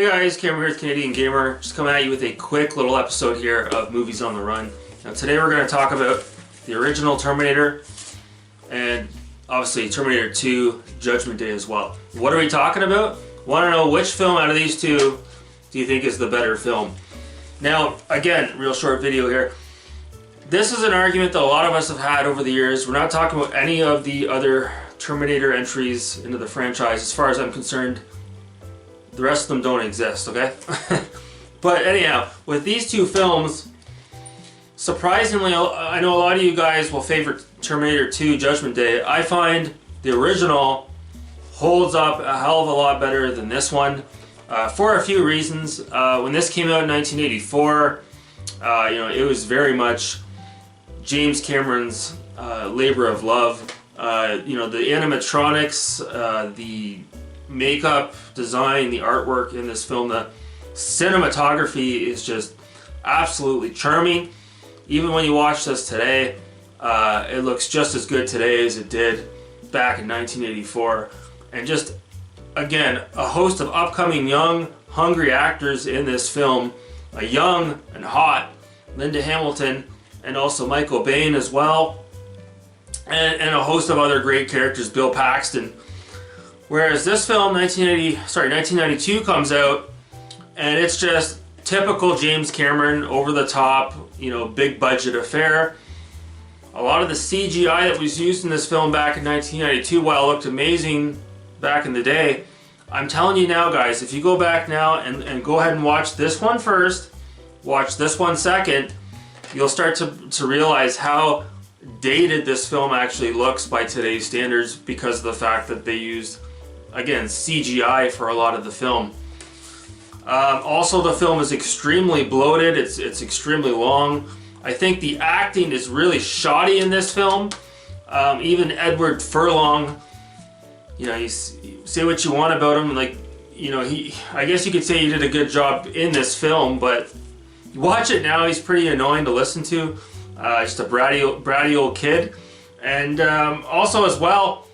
Hey guys, Cameron here with Canadian Gamer. Just coming at you with a quick little episode here of Movies on the Run. Now today we're going to talk about the original Terminator and obviously Terminator 2 Judgment Day as well. What are we talking about? Want to know which film out of these two do you think is the better film? Now again, real short video here. This is an argument that a lot of us have had over the years. We're not talking about any of the other Terminator entries into the franchise as far as I'm concerned. The rest of them don't exist, okay? But anyhow, with these two films, surprisingly, I know a lot of you guys will favor Terminator 2 Judgment Day. I find the original holds up a hell of a lot better than this one for a few reasons. When this came out in 1984, it was very much James Cameron's labor of love. The animatronics, the makeup design, the artwork in this film, the cinematography is just absolutely charming. Even when you watch this today, it looks just as good today as it did back in 1984. And just, again, a host of upcoming young, hungry actors in this film. A young and hot Linda Hamilton, and also Michael Biehn as well. And a host of other great characters, Bill Paxton. Whereas this film, 1992 comes out, and it's just typical James Cameron, over the top, big budget affair. A lot of the CGI that was used in this film back in 1992, while it looked amazing back in the day, I'm telling you now guys, if you go back now and go ahead and watch this one first, watch this one second, you'll start to realize how dated this film actually looks by today's standards because of the fact that they used, again, CGI for a lot of the film. Also, the film is extremely bloated. It's extremely long. I think the acting is really shoddy in this film. Even Edward Furlong, you say what you want about him, I guess you could say he did a good job in this film, but you watch it now, he's pretty annoying to listen to. Just a bratty old kid. And also as well,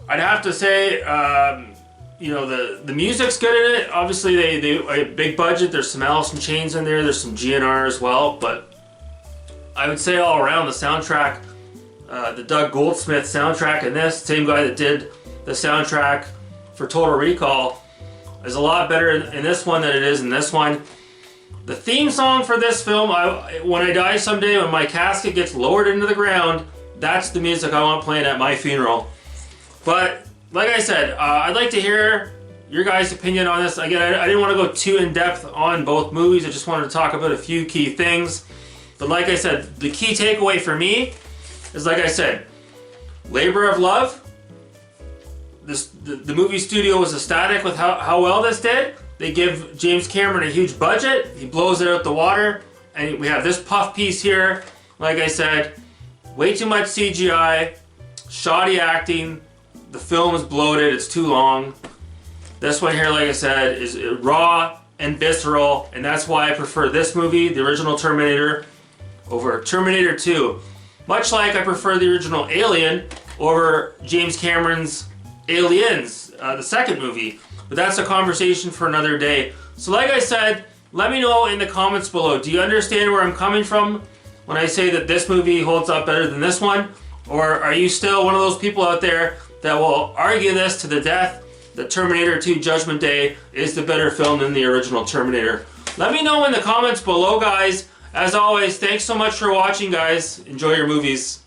I'd have to say, the music's good in it. Obviously, they a big budget. There's some Alice in Chains in there. There's some GNR as well. But I would say all around the soundtrack, the Doug Goldsmith soundtrack in this, same guy that did the soundtrack for Total Recall, is a lot better in this one than it is in this one. The theme song for this film, When I Die Someday, when my casket gets lowered into the ground, that's the music I want playing at my funeral. But like I said, I'd like to hear your guys' opinion on this. Again, I didn't want to go too in depth on both movies. I just wanted to talk about a few key things. But like I said, the key takeaway for me is, like I said, labor of love. The movie studio was ecstatic with how well this did. They give James Cameron a huge budget. He blows it out the water. And we have this puff piece here. Like I said, way too much CGI, shoddy acting. The film is bloated, it's too long. This one here, like I said, is raw and visceral, and that's why I prefer this movie, the original Terminator, over Terminator 2. Much like I prefer the original Alien over James Cameron's Aliens, the second movie. But that's a conversation for another day. So like I said, let me know in the comments below. Do you understand where I'm coming from when I say that this movie holds up better than this one? Or are you still one of those people out there that will argue this to the death, that Terminator 2 Judgment Day is the better film than the original Terminator? Let me know in the comments below, guys. As always, thanks so much for watching, guys. Enjoy your movies.